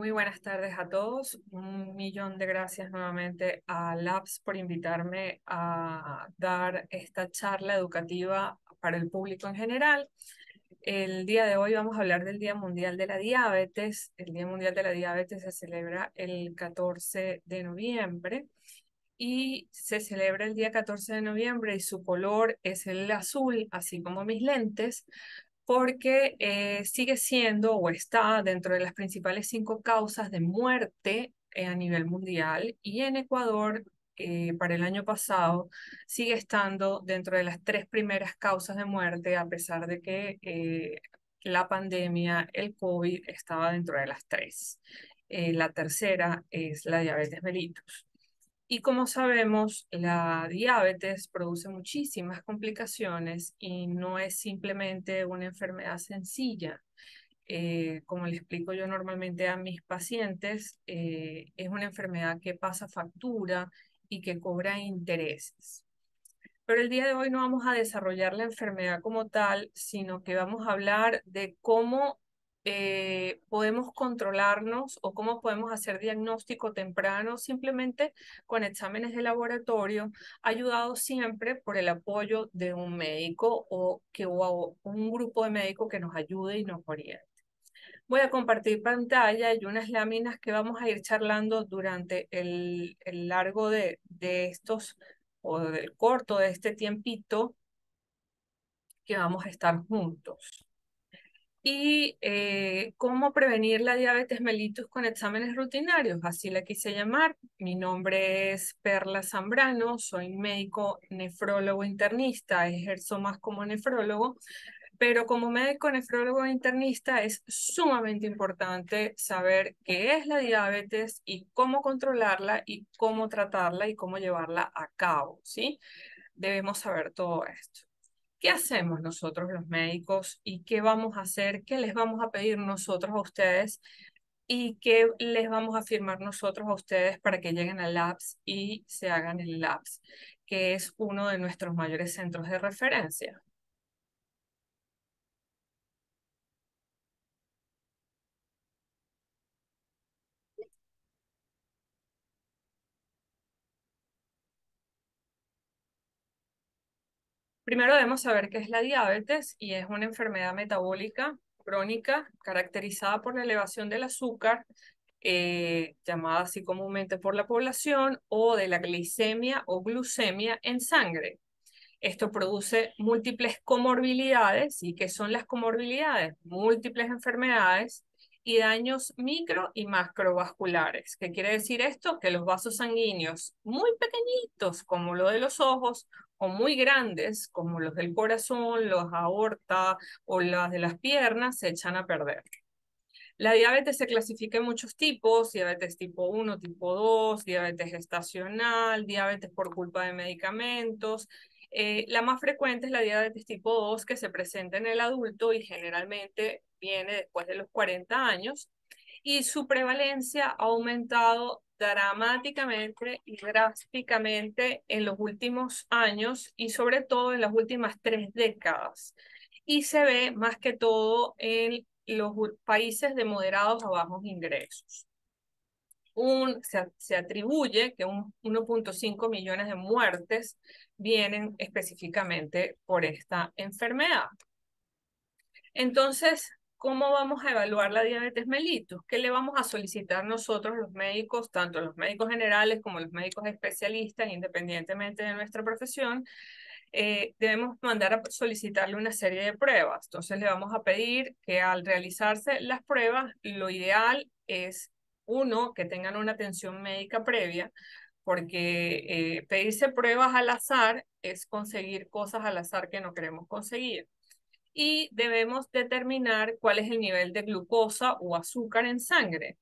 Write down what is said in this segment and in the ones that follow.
Muy buenas tardes a todos. Un millón de gracias nuevamente a Labs por invitarme a dar esta charla educativa para el público en general. El día de hoy vamos a hablar del Día Mundial de la Diabetes. El Día Mundial de la Diabetes se celebra el 14 de noviembre y se celebra el día 14 de noviembre y su color es el azul, así como mis lentes, porque sigue siendo o está dentro de las principales 5 causas de muerte a nivel mundial y en Ecuador para el año pasado sigue estando dentro de las 3 primeras causas de muerte a pesar de que la pandemia, el COVID, estaba dentro de las 3. La tercera es la diabetes mellitus. Y como sabemos, la diabetes produce muchísimas complicaciones y no es simplemente una enfermedad sencilla. Como le explico yo normalmente a mis pacientes, es una enfermedad que pasa factura y que cobra intereses. Pero el día de hoy no vamos a desarrollar la enfermedad como tal, sino que vamos a hablar de cómo podemos controlarnos o cómo podemos hacer diagnóstico temprano simplemente con exámenes de laboratorio, ayudados siempre por el apoyo de un médico o un grupo de médicos que nos ayude y nos oriente. Voy a compartir pantalla y unas láminas que vamos a ir charlando durante el largo de estos o del corto de este tiempito que vamos a estar juntos. Y cómo prevenir la diabetes mellitus con exámenes rutinarios, así la quise llamar. Mi nombre es Perla Zambrano, soy médico nefrólogo internista, ejerzo más como nefrólogo, pero como médico nefrólogo internista es sumamente importante saber qué es la diabetes y cómo controlarla y cómo tratarla y cómo llevarla a cabo, ¿sí? Debemos saber todo esto. ¿Qué hacemos nosotros los médicos y qué vamos a hacer? ¿Qué les vamos a pedir nosotros a ustedes? ¿Y qué les vamos a firmar nosotros a ustedes para que lleguen al LABS y se hagan el LABS, que es uno de nuestros mayores centros de referencia? Primero debemos saber qué es la diabetes y es una enfermedad metabólica crónica caracterizada por la elevación del azúcar, llamada así comúnmente por la población, o de la glicemia o glucemia en sangre. Esto produce múltiples comorbilidades. ¿Y qué son las comorbilidades? Múltiples enfermedades y daños micro y macrovasculares. ¿Qué quiere decir esto? Que los vasos sanguíneos muy pequeñitos, como los de los ojos, o muy grandes, como los del corazón, los aorta o las de las piernas, se echan a perder. La diabetes se clasifica en muchos tipos: diabetes tipo 1, tipo 2, diabetes gestacional, diabetes por culpa de medicamentos. La más frecuente es la diabetes tipo 2, que se presenta en el adulto y generalmente viene después de los 40 años, y su prevalencia ha aumentado dramáticamente y drásticamente en los últimos años y sobre todo en las últimas 3 décadas. Y se ve más que todo en los países de moderados a bajos ingresos. Se atribuye que 1.5 millones de muertes vienen específicamente por esta enfermedad. Entonces, ¿cómo vamos a evaluar la diabetes mellitus? ¿Qué le vamos a solicitar nosotros los médicos, tanto los médicos generales como los médicos especialistas, independientemente de nuestra profesión? Debemos mandar a solicitarle una serie de pruebas. Entonces le vamos a pedir que al realizarse las pruebas, lo ideal es, uno, que tengan una atención médica previa, porque pedirse pruebas al azar es conseguir cosas al azar que no queremos conseguir. Y debemos determinar cuál es el nivel de glucosa o azúcar en sangre,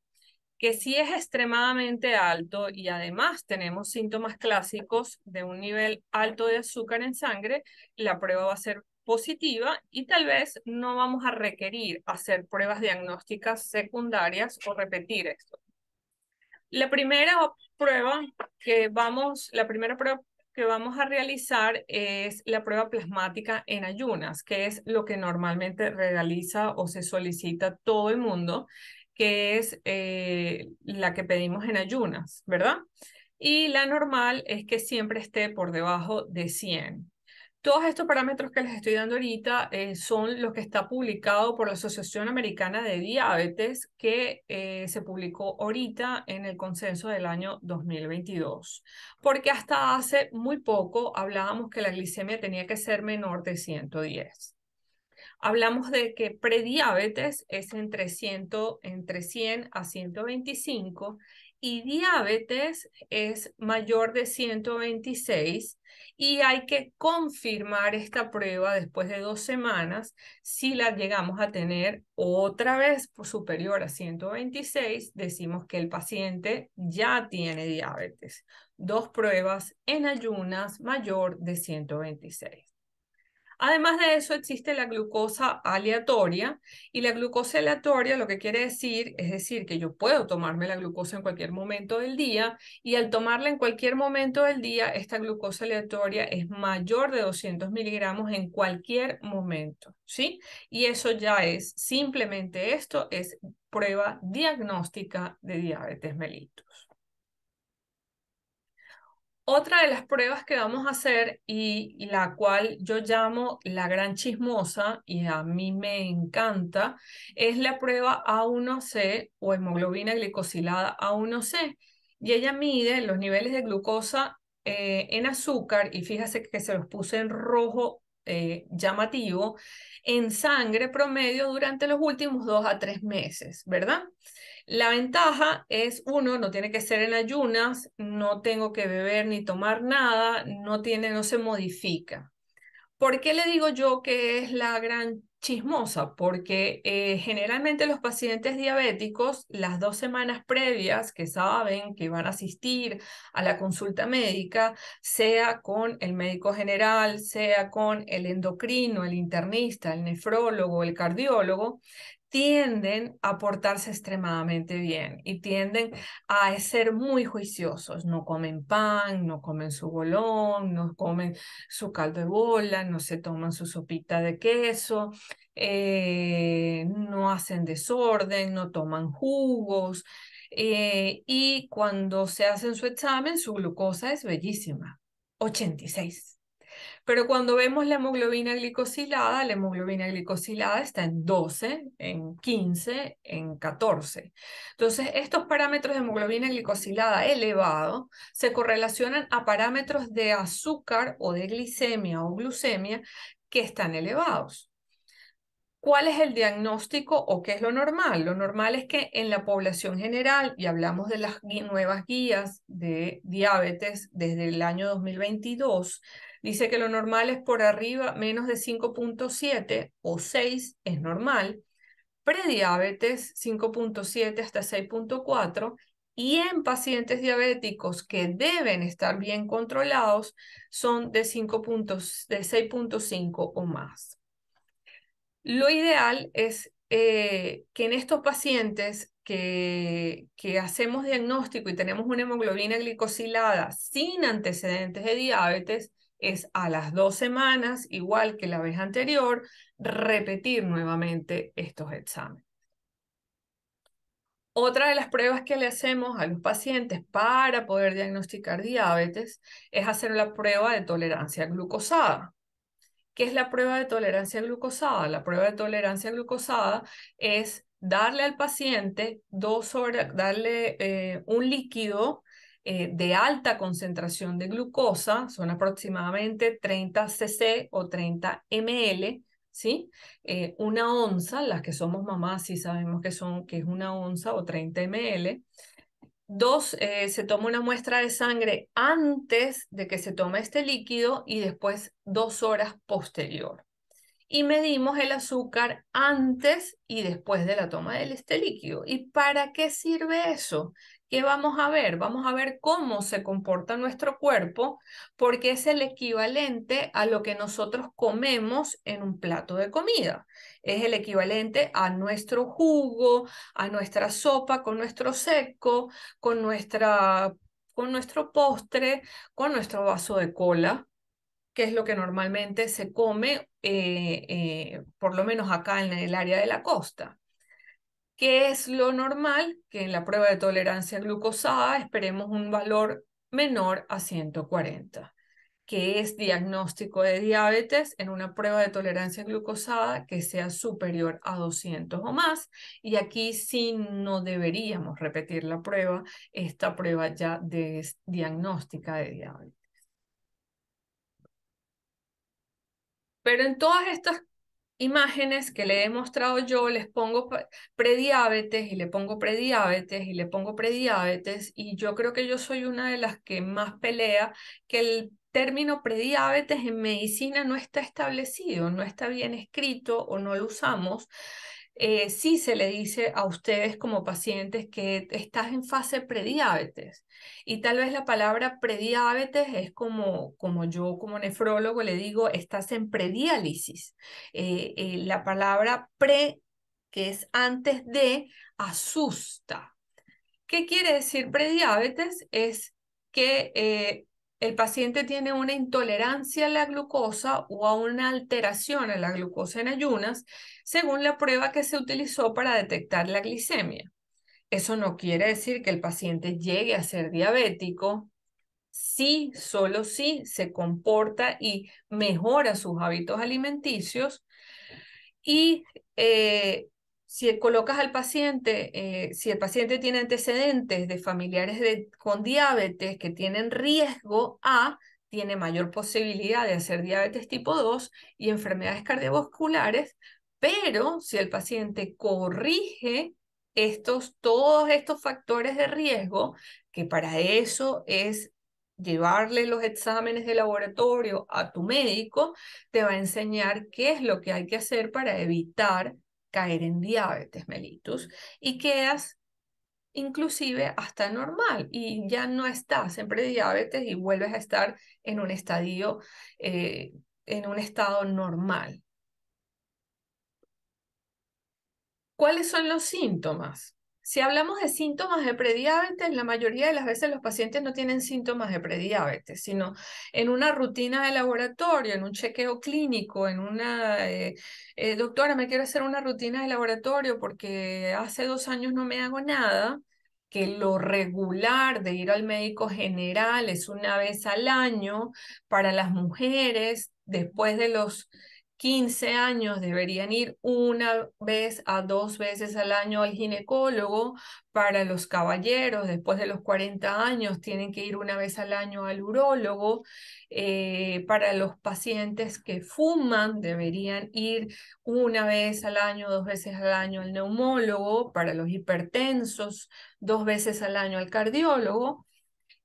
que si es extremadamente alto y además tenemos síntomas clásicos de un nivel alto de azúcar en sangre, la prueba va a ser positiva y tal vez no vamos a requerir hacer pruebas diagnósticas secundarias o repetir esto. La primera prueba que vamos a realizar es la prueba plasmática en ayunas, que es lo que normalmente realiza o se solicita todo el mundo, que es la que pedimos en ayunas, ¿verdad? Y la normal es que siempre esté por debajo de 100. Todos estos parámetros que les estoy dando ahorita son los que está publicado por la Asociación Americana de Diabetes, que se publicó ahorita en el consenso del año 2022. Porque hasta hace muy poco hablábamos que la glicemia tenía que ser menor de 110. Hablamos de que prediabetes es entre 100 a 125 y diabetes es mayor de 126 y hay que confirmar esta prueba después de 2 semanas. Si la llegamos a tener otra vez por superior a 126, decimos que el paciente ya tiene diabetes. 2 pruebas en ayunas mayor de 126. Además de eso, existe la glucosa aleatoria y la glucosa aleatoria lo que quiere decir es decir que yo puedo tomarme la glucosa en cualquier momento del día y al tomarla en cualquier momento del día, esta glucosa aleatoria es mayor de 200 miligramos en cualquier momento, ¿sí? Y eso ya es, simplemente esto es prueba diagnóstica de diabetes mellitus. Otra de las pruebas que vamos a hacer y la cual yo llamo la gran chismosa y a mí me encanta es la prueba A1C o hemoglobina glicosilada A1C y ella mide los niveles de glucosa en azúcar y fíjese que se los puse en rojo llamativo en sangre promedio durante los últimos 2 a 3 meses, ¿verdad? La ventaja es, uno, no tiene que ser en ayunas, no tengo que beber ni tomar nada, no se modifica. ¿Por qué le digo yo que es la gran chismosa? Porque generalmente los pacientes diabéticos, las 2 semanas previas que saben que van a asistir a la consulta médica, sea con el médico general, sea con el endocrino, el internista, el nefrólogo, el cardiólogo, tienden a portarse extremadamente bien y tienden a ser muy juiciosos. No comen pan, no comen su bolón, no comen su caldo de bola, no se toman su sopita de queso, no hacen desorden, no toman jugos. Y cuando se hacen su examen, su glucosa es bellísima, 86. Pero cuando vemos la hemoglobina glicosilada está en 12, en 15, en 14. Entonces, estos parámetros de hemoglobina glicosilada elevado se correlacionan a parámetros de azúcar o de glicemia o glucemia que están elevados. ¿Cuál es el diagnóstico o qué es lo normal? Lo normal es que en la población general, y hablamos de las nuevas guías de diabetes desde el año 2022, dice que lo normal es por arriba menos de 5.7 o 6 es normal, prediabetes 5.7 hasta 6.4 y en pacientes diabéticos que deben estar bien controlados son de 6.5 o más. Lo ideal es que en estos pacientes que hacemos diagnóstico y tenemos una hemoglobina glicosilada sin antecedentes de diabetes, es a las 2 semanas, igual que la vez anterior, repetir nuevamente estos exámenes. Otra de las pruebas que le hacemos a los pacientes para poder diagnosticar diabetes es hacer la prueba de tolerancia glucosada. ¿Qué es la prueba de tolerancia glucosada? La prueba de tolerancia glucosada es darle al paciente 2 horas, darle un líquido de alta concentración de glucosa, son aproximadamente 30 cc o 30 ml, ¿sí? 1 onza, las que somos mamás sí sabemos que es 1 onza o 30 ml. Se toma una muestra de sangre antes de que se tome este líquido y después 2 horas posterior. Y medimos el azúcar antes y después de la toma de este líquido. ¿Y para qué sirve eso? ¿Qué vamos a ver? Vamos a ver cómo se comporta nuestro cuerpo porque es el equivalente a lo que nosotros comemos en un plato de comida. Es el equivalente a nuestro jugo, a nuestra sopa con nuestro seco, con nuestro postre, con nuestro vaso de cola, que es lo que normalmente se come, por lo menos acá en el área de la costa. ¿Qué es lo normal? Que en la prueba de tolerancia glucosada esperemos un valor menor a 140. ¿Qué es diagnóstico de diabetes? En una prueba de tolerancia glucosada que sea superior a 200 o más. Y aquí sí no deberíamos repetir la prueba, esta prueba ya de diagnóstica de diabetes. Pero en todas estas imágenes que le he mostrado yo, les pongo prediabetes y le pongo prediabetes y le pongo prediabetes, y yo creo que yo soy una de las que más pelea que el término prediabetes en medicina no está establecido, no está bien escrito o no lo usamos. Sí se le dice a ustedes como pacientes que estás en fase prediabetes. Y tal vez la palabra prediabetes es como yo como nefrólogo le digo, estás en prediálisis. La palabra pre, que es antes de, asusta. ¿Qué quiere decir prediabetes? Es que el paciente tiene una intolerancia a la glucosa o a una alteración a la glucosa en ayunas, según la prueba que se utilizó para detectar la glicemia. Eso no quiere decir que el paciente llegue a ser diabético. Sí, solo si se comporta y mejora sus hábitos alimenticios y si colocas al paciente, si el paciente tiene antecedentes de familiares con diabetes que tienen riesgo A, tiene mayor posibilidad de hacer diabetes tipo 2 y enfermedades cardiovasculares, pero si el paciente corrige todos estos factores de riesgo, que para eso es llevarle los exámenes de laboratorio a tu médico, te va a enseñar qué es lo que hay que hacer para evitar caer en diabetes mellitus y quedas inclusive hasta normal y ya no estás en prediabetes y vuelves a estar en un estadio, en un estado normal. ¿Cuáles son los síntomas? Si hablamos de síntomas de prediabetes, la mayoría de las veces los pacientes no tienen síntomas de prediabetes, sino en una rutina de laboratorio, en un chequeo clínico, en una, doctora, me quiero hacer una rutina de laboratorio porque hace 2 años no me hago nada, que lo regular de ir al médico general es una vez al año. Para las mujeres, después de los 15 años deberían ir una vez a 2 veces al año al ginecólogo. Para los caballeros, después de los 40 años, tienen que ir una vez al año al urólogo. Para los pacientes que fuman, deberían ir una vez al año, 2 veces al año al neumólogo. Para los hipertensos, 2 veces al año al cardiólogo.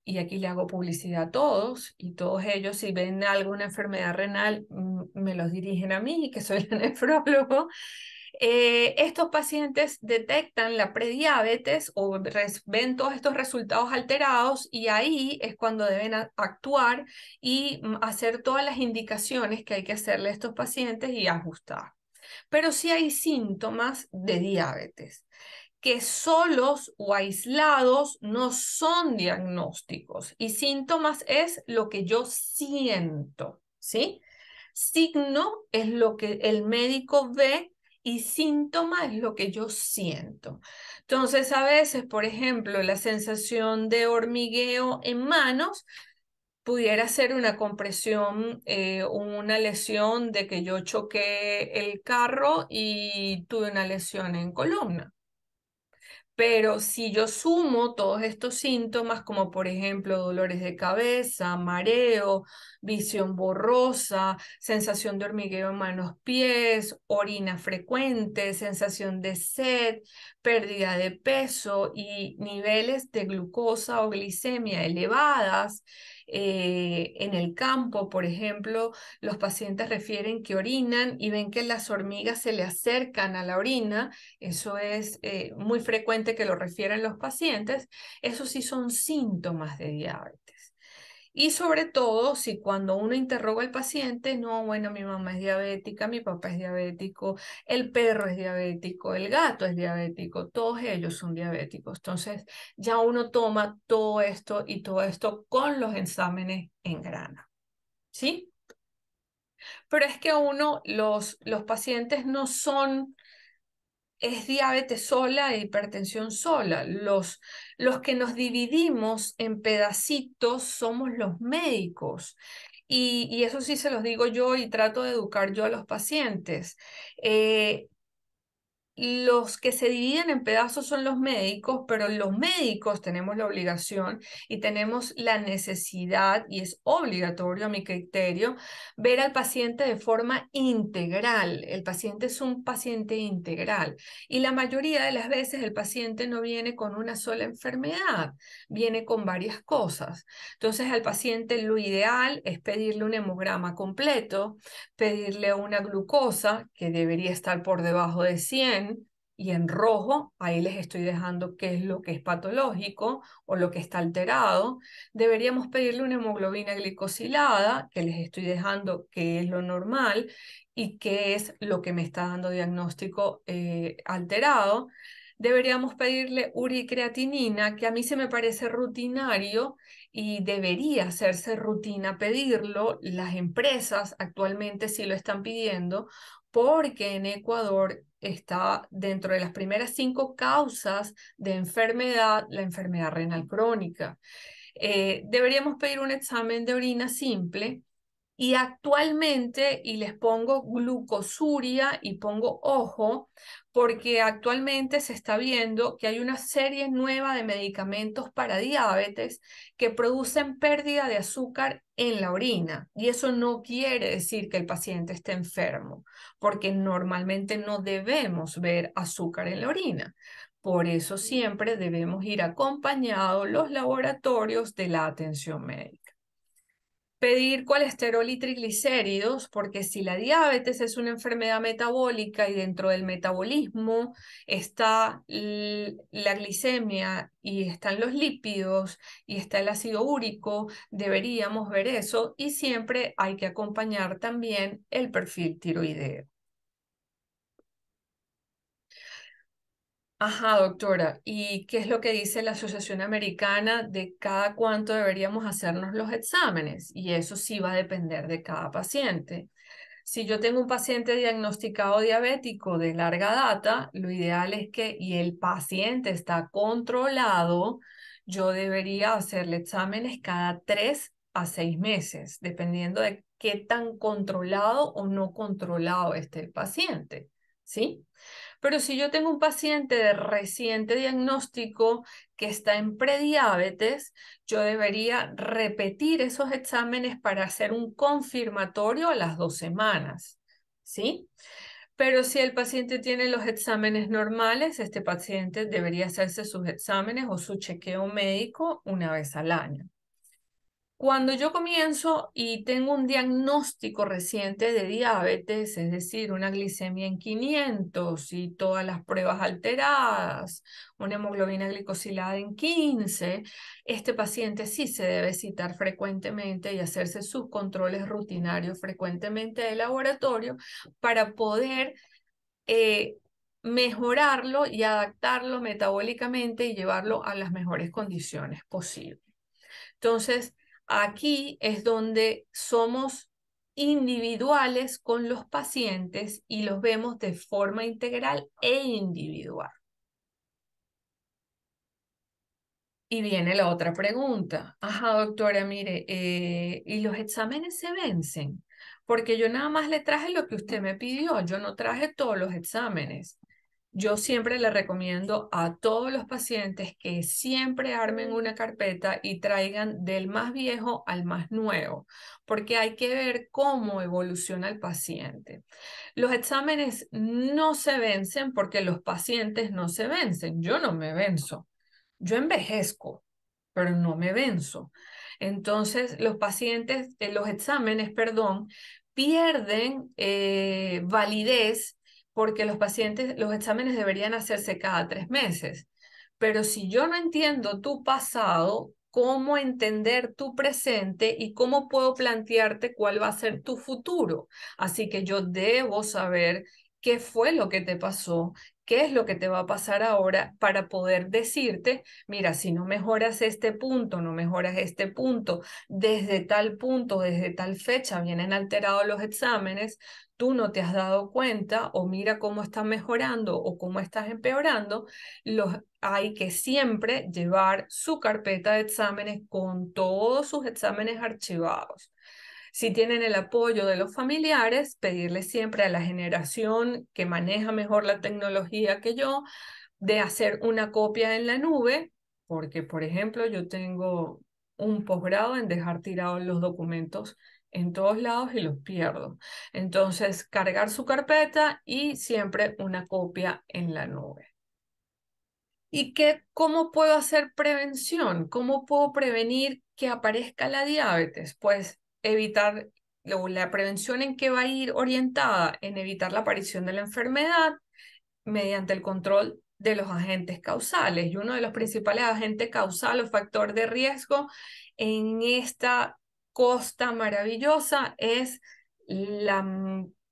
Y aquí le hago publicidad a todos y todos ellos, si ven alguna enfermedad renal, me los dirigen a mí, que soy el nefrólogo. Estos pacientes detectan la prediabetes o ven todos estos resultados alterados y ahí es cuando deben actuar y hacer todas las indicaciones que hay que hacerle a estos pacientes y ajustar. Pero sí hay síntomas de diabetes que solos o aislados no son diagnósticos y síntomas es lo que yo siento, ¿sí? Signo es lo que el médico ve y síntoma es lo que yo siento. Entonces, a veces, por ejemplo, la sensación de hormigueo en manos pudiera ser una compresión o una lesión de que yo choqué el carro y tuve una lesión en columna. Pero si yo sumo todos estos síntomas, como por ejemplo dolores de cabeza, mareo, visión borrosa, sensación de hormigueo en manos, pies, orina frecuente, sensación de sed, pérdida de peso y niveles de glucosa o glicemia elevadas, en el campo, por ejemplo, los pacientes refieren que orinan y ven que las hormigas se le acercan a la orina. Eso es muy frecuente que lo refieren los pacientes. Eso sí son síntomas de diabetes. Y sobre todo, si cuando uno interroga al paciente, no, bueno, mi mamá es diabética, mi papá es diabético, el perro es diabético, el gato es diabético, todos ellos son diabéticos. Entonces, ya uno toma todo esto y todo esto con los exámenes en grana, ¿sí? Pero es que los pacientes no son es diabetes sola e hipertensión sola. Los que nos dividimos en pedacitos somos los médicos. Y eso sí se los digo yo y trato de educar yo a los pacientes. Los que se dividen en pedazos son los médicos, pero los médicos tenemos la obligación y tenemos la necesidad, y es obligatorio a mi criterio, ver al paciente de forma integral. El paciente es un paciente integral y la mayoría de las veces el paciente no viene con una sola enfermedad, viene con varias cosas. Entonces al paciente lo ideal es pedirle un hemograma completo, pedirle una glucosa que debería estar por debajo de 100 y en rojo, ahí les estoy dejando qué es lo que es patológico o lo que está alterado. Deberíamos pedirle una hemoglobina glicosilada, que les estoy dejando qué es lo normal y qué es lo que me está dando diagnóstico alterado. Deberíamos pedirle uricreatinina, que a mí se me parece rutinario y debería hacerse rutina pedirlo. Las empresas actualmente sí lo están pidiendo porque en Ecuador está dentro de las primeras 5 causas de enfermedad, la enfermedad renal crónica. Deberíamos pedir un examen de orina simple y actualmente, y les pongo glucosuria y pongo ojo, porque actualmente se está viendo que hay una serie nueva de medicamentos para diabetes que producen pérdida de azúcar en la orina. Y eso no quiere decir que el paciente esté enfermo, porque normalmente no debemos ver azúcar en la orina. Por eso siempre debemos ir acompañados los laboratorios de la atención médica. Pedir colesterol y triglicéridos, porque si la diabetes es una enfermedad metabólica y dentro del metabolismo está la glicemia y están los lípidos y está el ácido úrico, deberíamos ver eso y siempre hay que acompañar también el perfil tiroideo. Ajá, doctora. ¿Y qué es lo que dice la Asociación Americana de cada cuánto deberíamos hacernos los exámenes? Y eso sí va a depender de cada paciente. Si yo tengo un paciente diagnosticado diabético de larga data, lo ideal es que, y el paciente está controlado, yo debería hacerle exámenes cada 3 a 6 meses, dependiendo de qué tan controlado o no controlado esté el paciente. ¿Sí? Pero si yo tengo un paciente de reciente diagnóstico que está en prediabetes, yo debería repetir esos exámenes para hacer un confirmatorio a las 2 semanas, ¿sí? Pero si el paciente tiene los exámenes normales, este paciente debería hacerse sus exámenes o su chequeo médico una vez al año. Cuando yo comienzo y tengo un diagnóstico reciente de diabetes, es decir, una glicemia en 500 y todas las pruebas alteradas, una hemoglobina glicosilada en 15, este paciente sí se debe citar frecuentemente y hacerse sus controles rutinarios frecuentemente de laboratorio para poder eh, mejorarlo y adaptarlo metabólicamente y llevarlo a las mejores condiciones posibles. Entonces, aquí es donde somos individuales con los pacientes y los vemos de forma integral e individual. Y viene la otra pregunta. Ajá, doctora, mire, ¿y los exámenes se vencen? Porque yo nada más le traje lo que usted me pidió, yo no traje todos los exámenes. Yo siempre le recomiendo a todos los pacientes que siempre armen una carpeta y traigan del más viejo al más nuevo, porque hay que ver cómo evoluciona el paciente. Los exámenes no se vencen porque los pacientes no se vencen. Yo no me venzo. Yo envejezco, pero no me venzo. Entonces, los pacientes, los exámenes, perdón, pierden validez porque los pacientes, los exámenes deberían hacerse cada 3 meses. Pero si yo no entiendo tu pasado, ¿cómo entender tu presente y cómo puedo plantearte cuál va a ser tu futuro? Así que yo debo saber qué fue lo que te pasó, qué es lo que te va a pasar ahora para poder decirte, mira, si no mejoras este punto, no mejoras este punto, desde tal punto, desde tal fecha vienen alterados los exámenes, tú no te has dado cuenta o mira cómo estás mejorando o cómo estás empeorando, hay que siempre llevar su carpeta de exámenes con todos sus exámenes archivados. Si tienen el apoyo de los familiares, pedirle siempre a la generación que maneja mejor la tecnología que yo de hacer una copia en la nube, porque, por ejemplo, yo tengo un posgrado en dejar tirados los documentos en todos lados y los pierdo. Entonces, cargar su carpeta y siempre una copia en la nube. ¿Y cómo puedo hacer prevención? ¿Cómo puedo prevenir que aparezca la diabetes? Pues evitar, la prevención en qué va a ir orientada en evitar la aparición de la enfermedad mediante el control de los agentes causales. Y uno de los principales agentes causales o factor de riesgo en esta costa maravillosa es la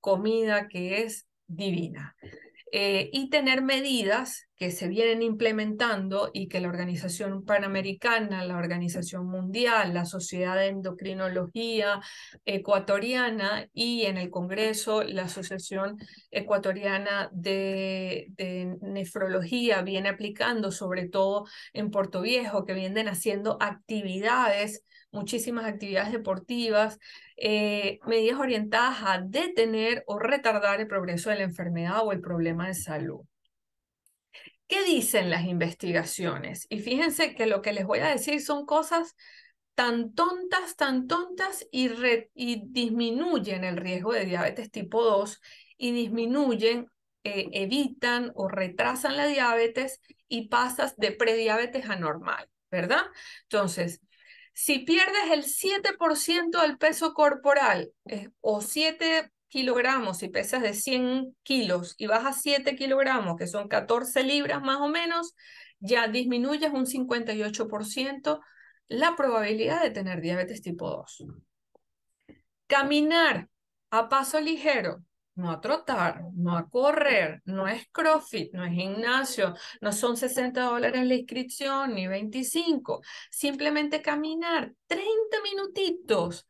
comida que es divina. Y tener medidas que se vienen implementando y que la Organización Panamericana, la Organización Mundial, la Sociedad de Endocrinología Ecuatoriana y en el Congreso la Asociación Ecuatoriana de Nefrología viene aplicando, sobre todo en Puerto Viejo, que vienen haciendo actividades, muchísimas actividades deportivas, medidas orientadas a detener o retardar el progreso de la enfermedad o el problema de salud. ¿Qué dicen las investigaciones? Y fíjense que lo que les voy a decir son cosas tan tontas y disminuyen el riesgo de diabetes tipo 2 y disminuyen, evitan o retrasan la diabetes y pasas de prediabetes a normal, ¿verdad? Entonces, si pierdes el 7% del peso corporal o 7 kilogramos, si pesas de 100 kilos y bajas 7 kilogramos, que son 14 libras más o menos, ya disminuyes un 58% la probabilidad de tener diabetes tipo 2. Caminar a paso ligero, no a trotar, no a correr, no es CrossFit, no es gimnasio, no son $60 la inscripción ni 25. Simplemente caminar 30 minutitos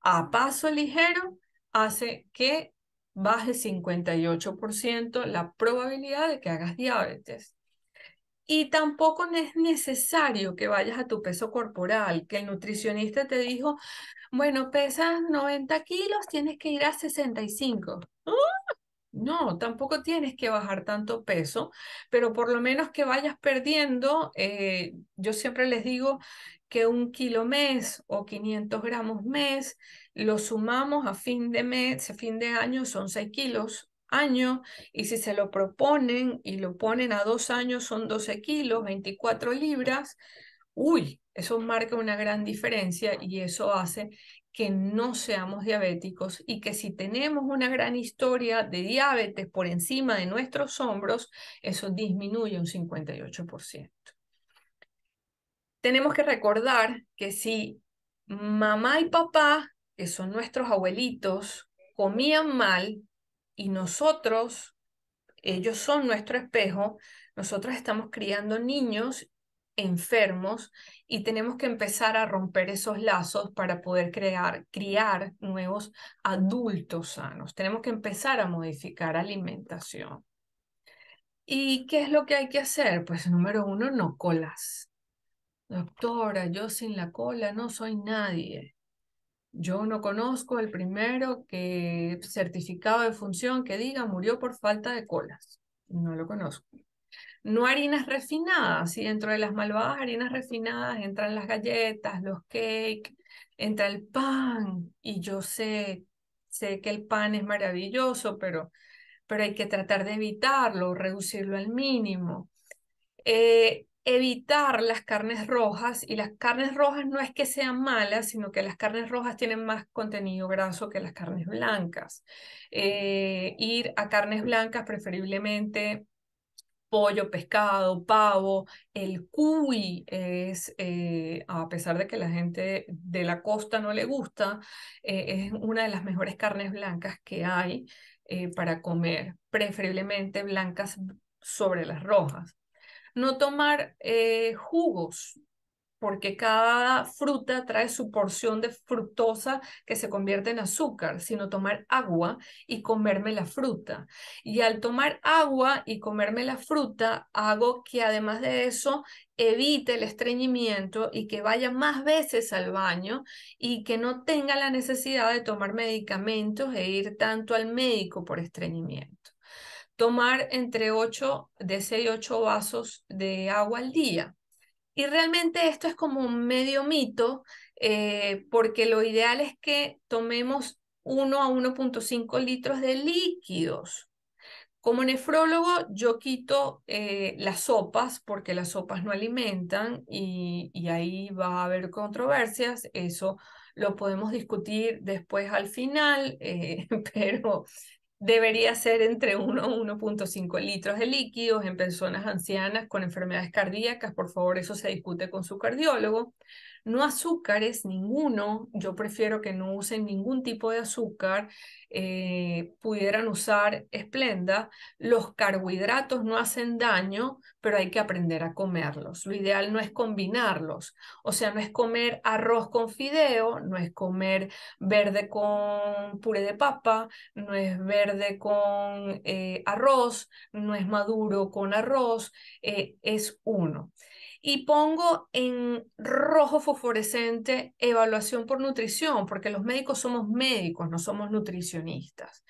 a paso ligero hace que baje 58% la probabilidad de que hagas diabetes. Y tampoco es necesario que vayas a tu peso corporal, que el nutricionista te dijo, bueno, pesas 90 kilos, tienes que ir a 65. No, tampoco tienes que bajar tanto peso, pero por lo menos que vayas perdiendo. Yo siempre les digo que 1 kilo mes o 500 gramos mes, lo sumamos a fin de mes, a fin de año son 6 kilos año, y si se lo proponen y lo ponen a 2 años son 12 kilos, 24 libras. Uy, eso marca una gran diferencia y eso hace que no seamos diabéticos y que si tenemos una gran historia de diabetes por encima de nuestros hombros, eso disminuye un 58%. Tenemos que recordar que si mamá y papá, que son nuestros abuelitos, comían mal y ellos son nuestro espejo, nosotros estamos criando niños enfermos y tenemos que empezar a romper esos lazos para poder criar nuevos adultos sanos. Tenemos que empezar a modificar alimentación. ¿Y qué es lo que hay que hacer? Pues número uno, no colas. Doctora, yo sin la cola no soy nadie. Yo no conozco el primero que certificado de función que diga murió por falta de colas. No lo conozco. No harinas refinadas, y dentro de las malvadas harinas refinadas entran las galletas, los cakes, entra el pan, y yo sé que el pan es maravilloso, pero hay que tratar de evitarlo, reducirlo al mínimo. Evitar las carnes rojas, y las carnes rojas no es que sean malas, sino que las carnes rojas tienen más contenido graso que las carnes blancas. Ir a carnes blancas, preferiblemente pollo, pescado, pavo. El cuy es, a pesar de que la gente de la costa no le gusta, es una de las mejores carnes blancas que hay. para comer, preferiblemente blancas sobre las rojas. No tomar jugos, porque cada fruta trae su porción de fructosa que se convierte en azúcar, sino tomar agua y comerme la fruta. Y al tomar agua y comerme la fruta, hago que además de eso evite el estreñimiento y que vaya más veces al baño y que no tenga la necesidad de tomar medicamentos e ir tanto al médico por estreñimiento. Tomar entre 8, de 6 a 8 vasos de agua al día. Y realmente esto es como un medio mito, porque lo ideal es que tomemos 1 a 1,5 litros de líquidos. Como nefrólogo, yo quito las sopas porque las sopas no alimentan y ahí va a haber controversias. Eso lo podemos discutir después al final, pero debería ser entre 1 a 1,5 litros de líquidos en personas ancianas con enfermedades cardíacas. Por favor, eso se discute con su cardiólogo. No azúcares, ninguno. Yo prefiero que no usen ningún tipo de azúcar. Pudieran usar Splenda. Los carbohidratos no hacen daño, pero hay que aprender a comerlos. Lo ideal no es combinarlos. O sea, no es comer arroz con fideo, no es comer verde con puré de papa, no es verde con arroz, no es maduro con arroz, es uno. Y pongo en rojo fosforescente evaluación por nutrición, porque los médicos somos médicos, no somos nutricionistas.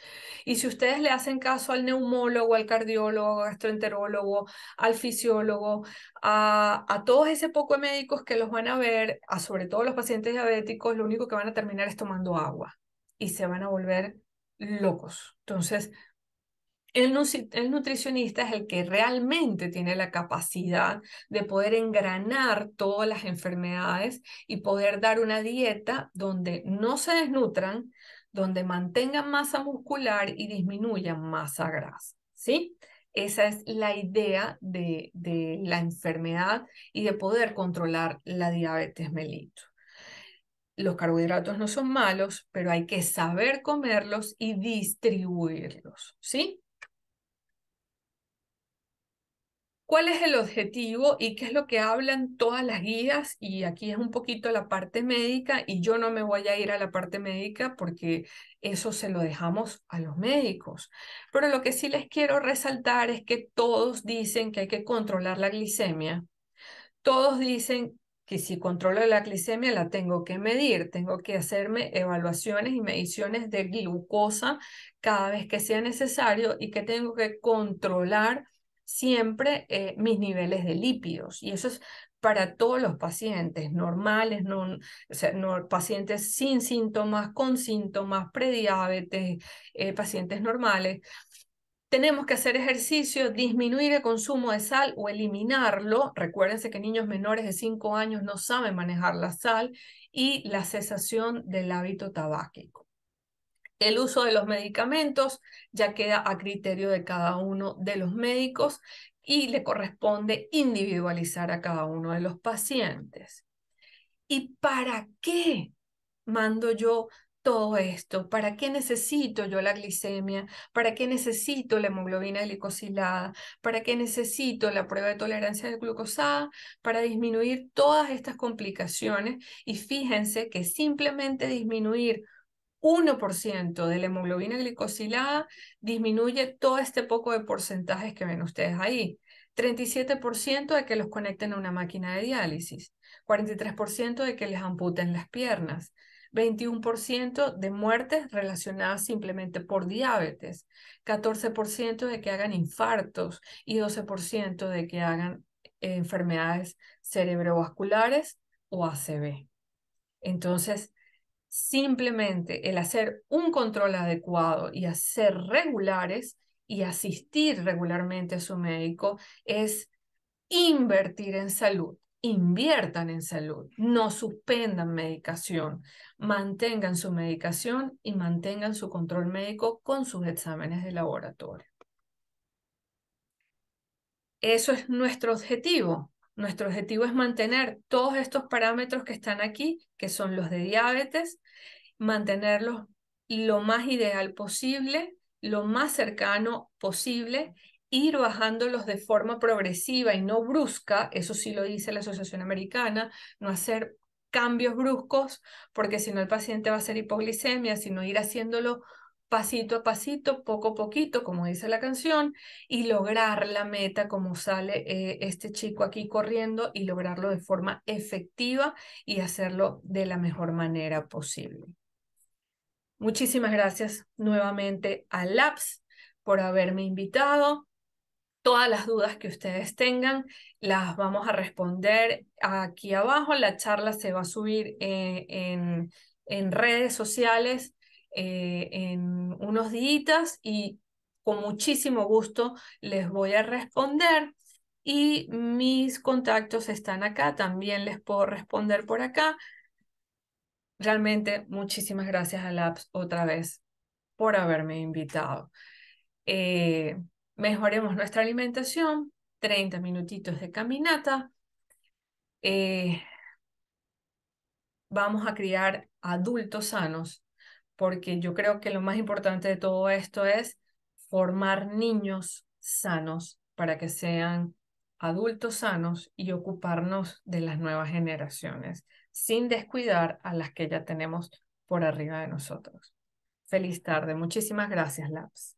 Y si ustedes le hacen caso al neumólogo, al cardiólogo, al gastroenterólogo, al fisiólogo, a todos ese poco de médicos que los van a ver, a sobre todo los pacientes diabéticos, lo único que van a terminar es tomando agua y se van a volver locos. Entonces, el nutricionista es el que realmente tiene la capacidad de poder engranar todas las enfermedades y poder dar una dieta donde no se desnutran, donde mantengan masa muscular y disminuyan masa grasa, ¿sí? Esa es la idea de la enfermedad y de poder controlar la diabetes mellitus. Los carbohidratos no son malos, pero hay que saber comerlos y distribuirlos, ¿sí? ¿Cuál es el objetivo y qué es lo que hablan todas las guías? Y aquí es un poquito la parte médica y yo no me voy a ir a la parte médica porque eso se lo dejamos a los médicos. Pero lo que sí les quiero resaltar es que todos dicen que hay que controlar la glicemia. Todos dicen que si controlo la glicemia la tengo que medir, tengo que hacerme evaluaciones y mediciones de glucosa cada vez que sea necesario y que tengo que controlar siempre mis niveles de lípidos. Y eso es para todos los pacientes normales, no, o sea, no, pacientes sin síntomas, con síntomas, prediabetes, pacientes normales. Tenemos que hacer ejercicio, disminuir el consumo de sal o eliminarlo. Recuérdense que niños menores de 5 años no saben manejar la sal y la cesación del hábito tabáquico. El uso de los medicamentos ya queda a criterio de cada uno de los médicos y le corresponde individualizar a cada uno de los pacientes. ¿Y para qué mando yo todo esto? ¿Para qué necesito yo la glicemia? ¿Para qué necesito la hemoglobina glicosilada? ¿Para qué necesito la prueba de tolerancia de glucosada? Para disminuir todas estas complicaciones. Y fíjense que simplemente disminuir 1% de la hemoglobina glicosilada disminuye todo este poco de porcentajes que ven ustedes ahí. 37% de que los conecten a una máquina de diálisis, 43% de que les amputen las piernas, 21% de muertes relacionadas simplemente por diabetes, 14% de que hagan infartos y 12% de que hagan enfermedades cerebrovasculares o ACV. Entonces, simplemente el hacer un control adecuado y hacer regulares y asistir regularmente a su médico es invertir en salud. Inviertan en salud, no suspendan medicación, mantengan su medicación y mantengan su control médico con sus exámenes de laboratorio. Eso es nuestro objetivo. Nuestro objetivo es mantener todos estos parámetros que están aquí, que son los de diabetes, mantenerlos lo más ideal posible, lo más cercano posible, ir bajándolos de forma progresiva y no brusca, eso sí lo dice la Asociación Americana, no hacer cambios bruscos, porque si no el paciente va a hacer hipoglicemia, sino ir haciéndolo pasito a pasito, poco a poquito, como dice la canción, y lograr la meta como sale este chico aquí corriendo y lograrlo de forma efectiva y hacerlo de la mejor manera posible. Muchísimas gracias nuevamente a Labs por haberme invitado. Todas las dudas que ustedes tengan las vamos a responder aquí abajo. La charla se va a subir en redes sociales en unos días y con muchísimo gusto les voy a responder. Y mis contactos están acá, también les puedo responder por acá. Realmente muchísimas gracias a Labs otra vez por haberme invitado. Eh, Mejoremos nuestra alimentación, 30 minutitos de caminata. eh, Vamos a criar adultos sanos, porque yo creo que lo más importante de todo esto es formar niños sanos para que sean adultos sanos y ocuparnos de las nuevas generaciones, sin descuidar a las que ya tenemos por arriba de nosotros. Feliz tarde. Muchísimas gracias, Labs.